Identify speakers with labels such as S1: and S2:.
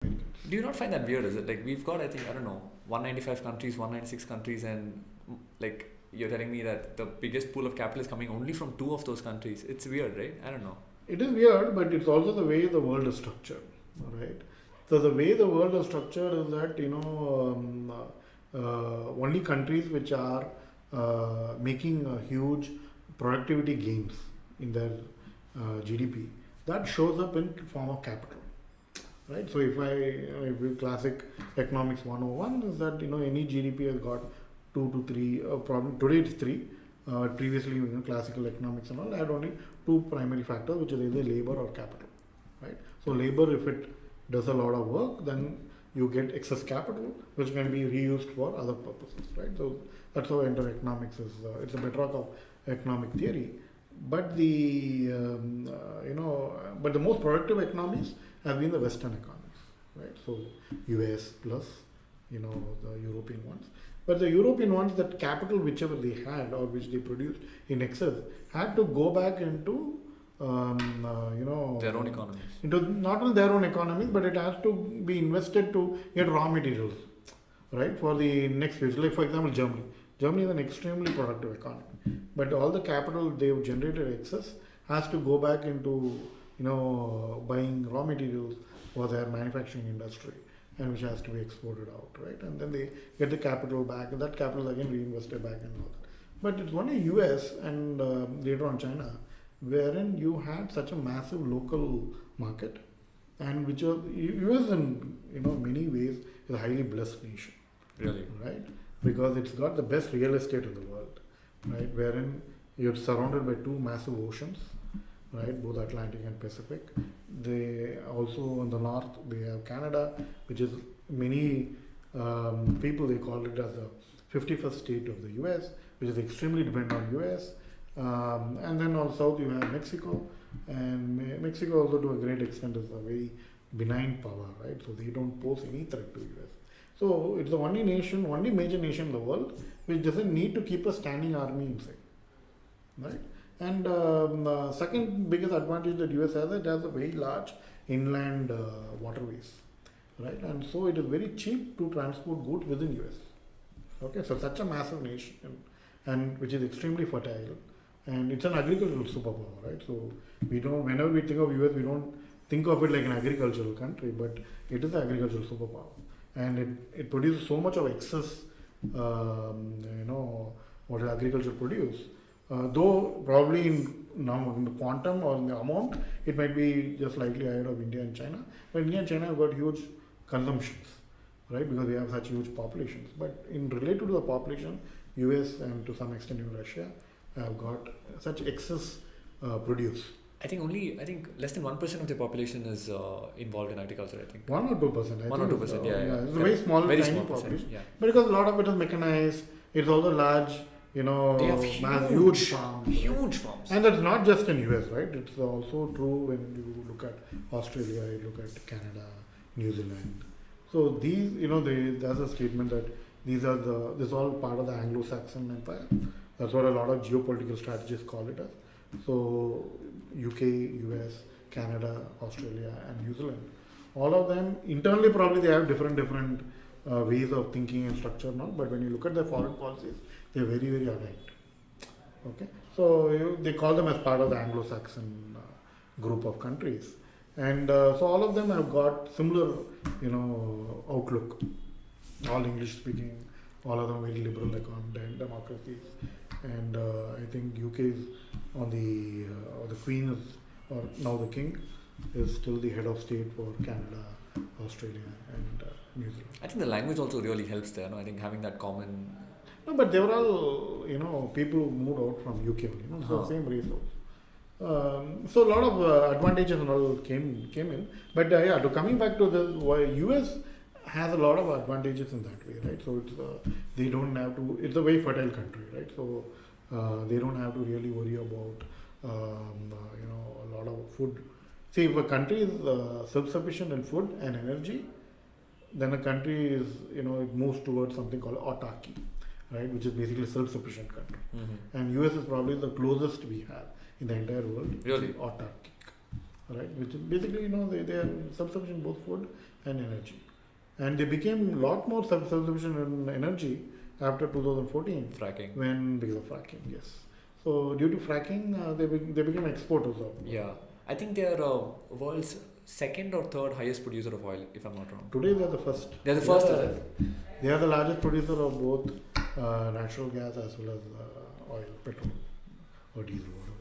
S1: Do you not find that weird? Is it like we've got, I think, I don't know, 195 countries, 196 countries, and like you're telling me that the biggest pool of capital is coming only from two of those countries? It's weird, right? I don't know.
S2: It is weird, but it's also the way the world is structured, right? So the way the world is structured is that only countries which are making huge productivity gains in their GDP, that shows up in form of capital, right? So if we classic economics 101 is that any GDP has got 2 to 3 problem today it's 3. Previously, classical economics and all had only two primary factors, which is either labor or capital, right? So labor, if it does a lot of work, then you get excess capital, which can be reused for other purposes, right? So that's how entire economics is. It's a bedrock of economic theory. But but the most productive economies have been the Western economies, right? So US plus, the European ones. But the European ones, that capital whichever they had or which they produced in excess had to go back into
S1: Their own economies.
S2: into not only their own economies, but it has to be invested to get raw materials, right, for the next phase. Like for example, Germany. Germany is an extremely productive economy, but all the capital they've generated excess has to go back into buying raw materials for their manufacturing industry, and which has to be exported out, right? And then they get the capital back, and that capital is again reinvested back and all that. But it's only US and later on China, wherein you had such a massive local market, and which was US in many ways is a highly blessed nation.
S1: Really?
S2: Right? Because it's got the best real estate in the world, right? Wherein you're surrounded by two massive oceans, right? Both Atlantic and Pacific. They also in the north they have Canada, which is many people they call it as the 51st state of the US, which is extremely dependent on US. And then on the south you have Mexico, and Mexico also to a great extent is a very benign power, right? So they don't pose any threat to US. So it's the only major nation in the world which doesn't need to keep a standing army inside, right? And the second biggest advantage that US has, it has a very large inland waterways, right? And so it is very cheap to transport goods within US. Okay, so such a massive nation, and which is extremely fertile, and it's an agricultural superpower, right? So whenever we think of US, we don't think of it like an agricultural country, but it is an agricultural superpower, and it produces so much of excess, what agriculture produce. Though probably in the quantum or in the amount, it might be just slightly ahead of India and China. But India and China have got huge consumptions, right? Because they have such huge populations. But in related to the population, US and to some extent even Russia have got such excess produce.
S1: I think less than 1% of the population is involved in agriculture. I think
S2: 1 or 2%.
S1: 1 or 2%. Yeah.
S2: It's a very small,
S1: very
S2: tiny
S1: small
S2: population.
S1: Yeah.
S2: But because a lot of it is mechanized, it's also large.
S1: They have
S2: huge farms.
S1: Huge farms.
S2: And that's not just in US, right? It's also true when you look at Australia, you look at Canada, New Zealand. So these, there's a statement that this is all part of the Anglo-Saxon Empire. That's what a lot of geopolitical strategists call it as. So UK, US, Canada, Australia, and New Zealand, all of them internally probably they have different ways of thinking and structure now. But when you look at their foreign policies, they're very, very aligned. Okay, so they call them as part of the Anglo-Saxon group of countries, and so all of them have got similar, outlook. All English speaking, all of them very liberal democracies, and I think UK is on the Queen is, or now the King is still the head of state for Canada, Australia, and New Zealand.
S1: I think the language also really helps there. I think having that common.
S2: No, but they were all, people who moved out from UK only, so same race also. So a lot of advantages and all came in. But to coming back to this, US has a lot of advantages in that way, right? So it's they don't have to. It's a very fertile country, right? So they don't have to really worry about a lot of food. See, if a country is self-sufficient in food and energy, then a country is it moves towards something called autarky, right? Which is basically a self-sufficient country.
S1: Mm-hmm.
S2: And US is probably the closest we have in the entire world.
S1: Really?
S2: Autarkic, right? Which is basically they are self-sufficient in both food and energy. And they became a lot more self-sufficient in energy after 2014
S1: Fracking.
S2: because of fracking, yes. So due to fracking, they became exporters of.
S1: Yeah. I think they are world's second or third highest producer of oil, if I'm not wrong.
S2: Today they are the first.
S1: They're the first,
S2: Yeah,
S1: is it?
S2: they are the largest producer of both natural gas as well as oil, petrol or diesel. Whatever.